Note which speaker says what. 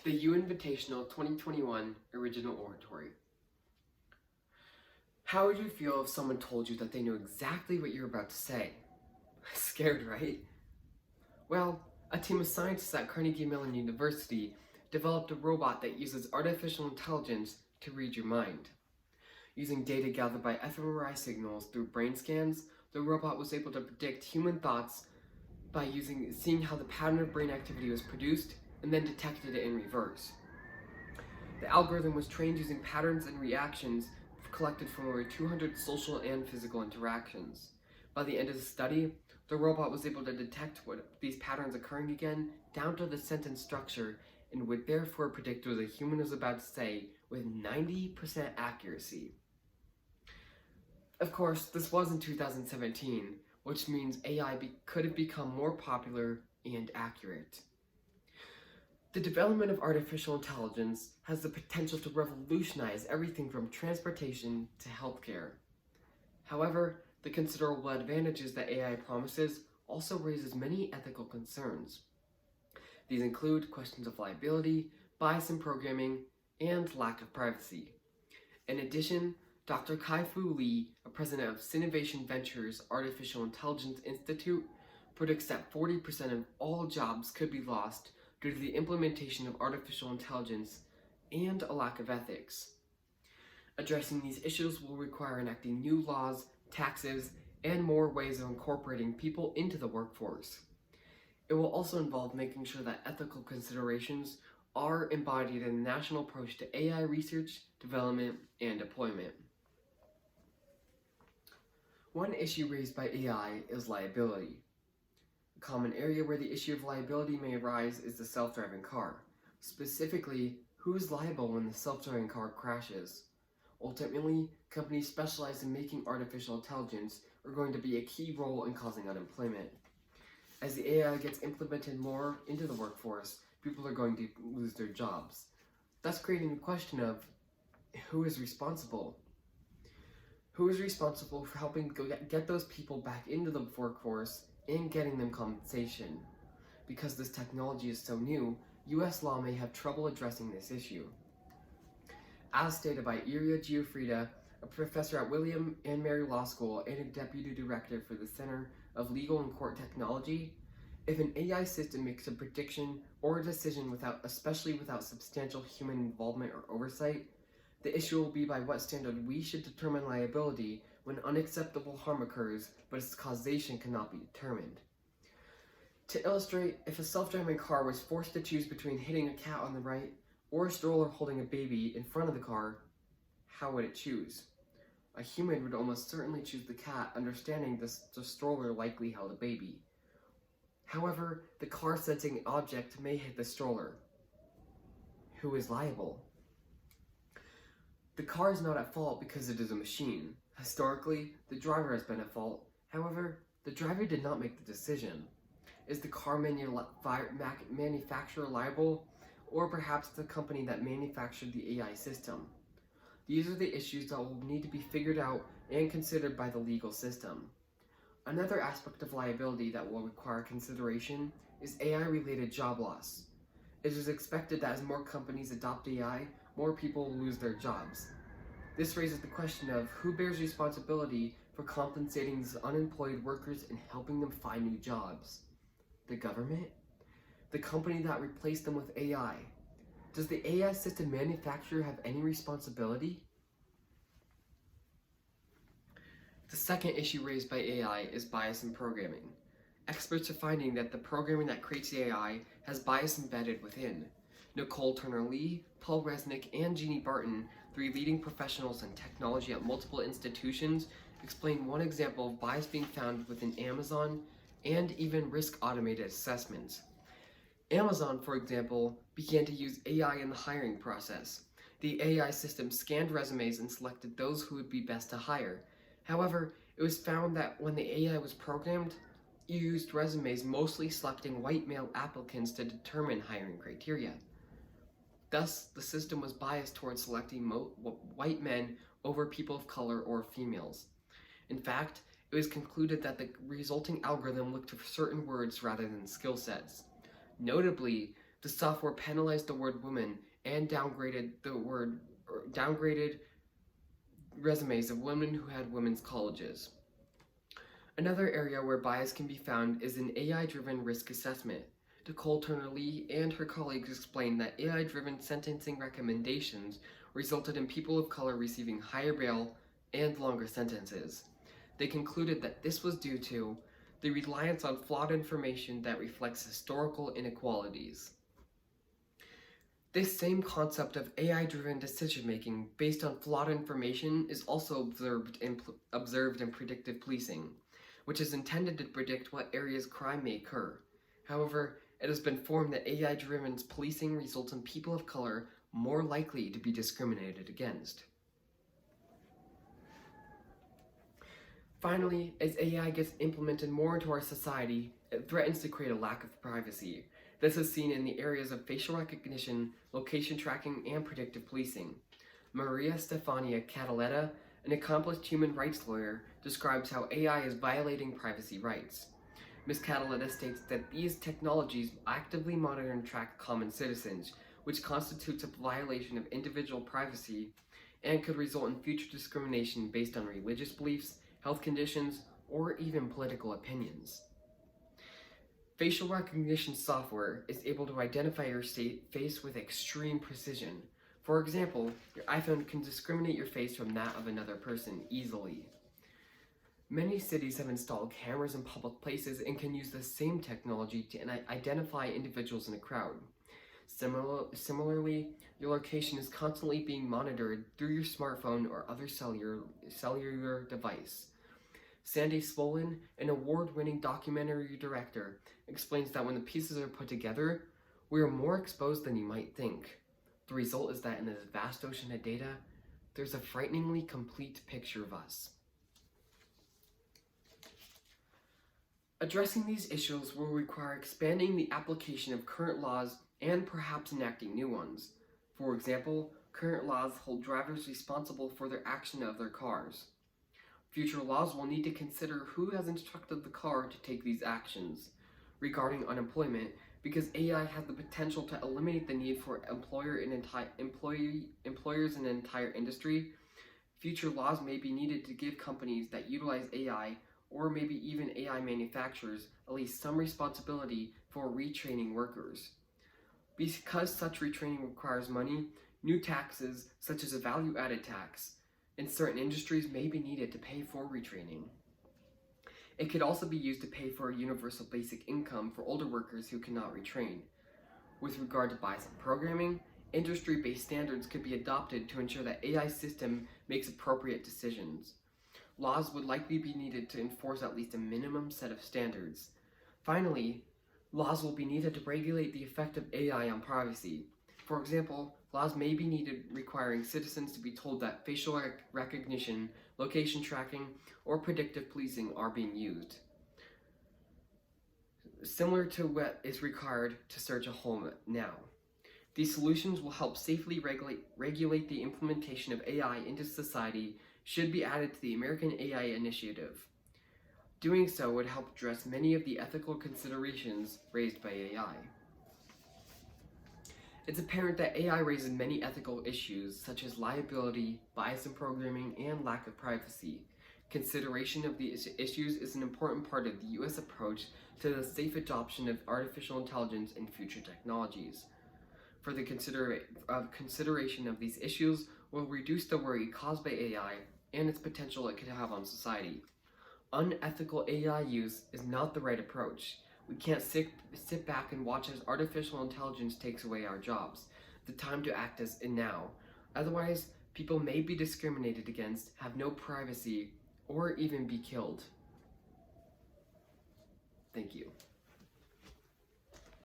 Speaker 1: The Invitational 2021 Original Oratory. How would you feel if someone told you that they knew exactly what you were about to say? Scared, right? Well, a team of scientists at Carnegie Mellon University developed a robot that uses artificial intelligence to read your mind. Using data gathered by fMRI signals through brain scans, the robot was able to predict human thoughts by seeing how the pattern of brain activity was produced and then detected it in reverse. The algorithm was trained using patterns and reactions collected from over 200 social and physical interactions. By the end of the study, the robot was able to detect these patterns occurring again down to the sentence structure and would therefore predict what a human was about to say with 90% accuracy. Of course, this was in 2017, which means AI could have become more popular and accurate. The development of artificial intelligence has the potential to revolutionize everything from transportation to healthcare. However, the considerable advantages that AI promises also raises many ethical concerns. These include questions of liability, bias in programming, and lack of privacy. In addition, Dr. Kai-Fu Lee, a president of Sinovation Ventures Artificial Intelligence Institute, predicts that 40% of all jobs could be lost due to the implementation of artificial intelligence and a lack of ethics. Addressing these issues will require enacting new laws, taxes, and more ways of incorporating people into the workforce. It will also involve making sure that ethical considerations are embodied in the national approach to AI research, development, and deployment. One issue raised by AI is liability. A common area where the issue of liability may arise is the self-driving car. Specifically, who is liable when the self-driving car crashes? Ultimately, companies specialized in making artificial intelligence are going to be a key role in causing unemployment. As the AI gets implemented more into the workforce, people are going to lose their jobs, thus creating the question of who is responsible? Who is responsible for helping get those people back into the workforce and getting them compensation? Because this technology is so new, US law may have trouble addressing this issue. As stated by Iria Giuffrida, a professor at William and Mary Law School and a deputy director for the Center of Legal and Court Technology, if an AI system makes a prediction or a decision especially without substantial human involvement or oversight, the issue will be by what standard we should determine liability when unacceptable harm occurs but its causation cannot be determined. To illustrate, if a self-driving car was forced to choose between hitting a cat on the right or a stroller holding a baby in front of the car, how would it choose? A human would almost certainly choose the cat, understanding the stroller likely held a baby. However, the car-sensing object may hit the stroller. Who is liable? The car is not at fault because it is a machine. Historically, the driver has been at fault. However, the driver did not make the decision. Is the car manufacturer liable, or perhaps the company that manufactured the AI system? These are the issues that will need to be figured out and considered by the legal system. Another aspect of liability that will require consideration is AI-related job loss. It is expected that as more companies adopt AI, more people will lose their jobs. This raises the question of who bears responsibility for compensating these unemployed workers and helping them find new jobs? The government? The company that replaced them with AI? Does the AI system manufacturer have any responsibility? The second issue raised by AI is bias in programming. Experts are finding that the programming that creates the AI has bias embedded within. Nicole Turner-Lee, Paul Resnick, and Jeannie Barton, three leading professionals in technology at multiple institutions, explain one example of bias being found within Amazon and even risk automated assessments. Amazon, for example, began to use AI in the hiring process. The AI system scanned resumes and selected those who would be best to hire. However, it was found that when the AI was programmed, it used resumes mostly selecting white male applicants to determine hiring criteria. Thus, the system was biased towards selecting white men over people of color or females. In fact, it was concluded that the resulting algorithm looked for certain words rather than skill sets. Notably, The software penalized the word woman and downgraded resumes of women who had women's colleges. Another area where bias can be found is in AI-driven risk assessment. Nicole Turner-Lee and her colleagues explained that AI-driven sentencing recommendations resulted in people of color receiving higher bail and longer sentences. They concluded that this was due to the reliance on flawed information that reflects historical inequalities. This same concept of AI-driven decision-making based on flawed information is also observed in predictive policing, which is intended to predict what areas crime may occur. However, it has been formed that AI-driven policing results in people of color more likely to be discriminated against. Finally, as AI gets implemented more into our society, it threatens to create a lack of privacy. This is seen in the areas of facial recognition, location tracking, and predictive policing. Maria Stefania Cataletta, an accomplished human rights lawyer, describes how AI is violating privacy rights. Ms. Cataletta states that these technologies actively monitor and track common citizens, which constitutes a violation of individual privacy and could result in future discrimination based on religious beliefs, health conditions, or even political opinions. Facial recognition software is able to identify your face with extreme precision. For example, your iPhone can discriminate your face from that of another person easily. Many cities have installed cameras in public places and can use the same technology to identify individuals in a crowd. Similarly, your location is constantly being monitored through your smartphone or other cellular device. Sandy Swollen, an award-winning documentary director, explains that when the pieces are put together, we are more exposed than you might think. The result is that in this vast ocean of data, there's a frighteningly complete picture of us. Addressing these issues will require expanding the application of current laws and perhaps enacting new ones. For example, current laws hold drivers responsible for their action of their cars. Future laws will need to consider who has instructed the car to take these actions. Regarding unemployment, because AI has the potential to eliminate the need for employers in an entire industry, future laws may be needed to give companies that utilize AI, or maybe even AI manufacturers, at least some responsibility for retraining workers. Because such retraining requires money, new taxes, such as a value-added tax, in certain industries may be needed to pay for retraining. It could also be used to pay for a universal basic income for older workers who cannot retrain. With regard to bias in programming, industry-based standards could be adopted to ensure that AI system makes appropriate decisions. Laws would likely be needed to enforce at least a minimum set of standards. Finally, laws will be needed to regulate the effect of AI on privacy. For example, laws may be needed requiring citizens to be told that facial recognition, location tracking, or predictive policing are being used, similar to what is required to search a home now. These solutions will help safely regulate the implementation of AI into society, should be added to the American AI Initiative. Doing so would help address many of the ethical considerations raised by AI. It's apparent that AI raises many ethical issues such as liability, bias in programming, and lack of privacy. Consideration of these issues is an important part of the U.S. approach to the safe adoption of artificial intelligence and future technologies. For the consideration of these issues will reduce the worry caused by AI and its potential it could have on society. Unethical AI use is not the right approach. We can't sit back and watch as artificial intelligence takes away our jobs. The time to act is now. Otherwise, people may be discriminated against, have no privacy, or even be killed. Thank you.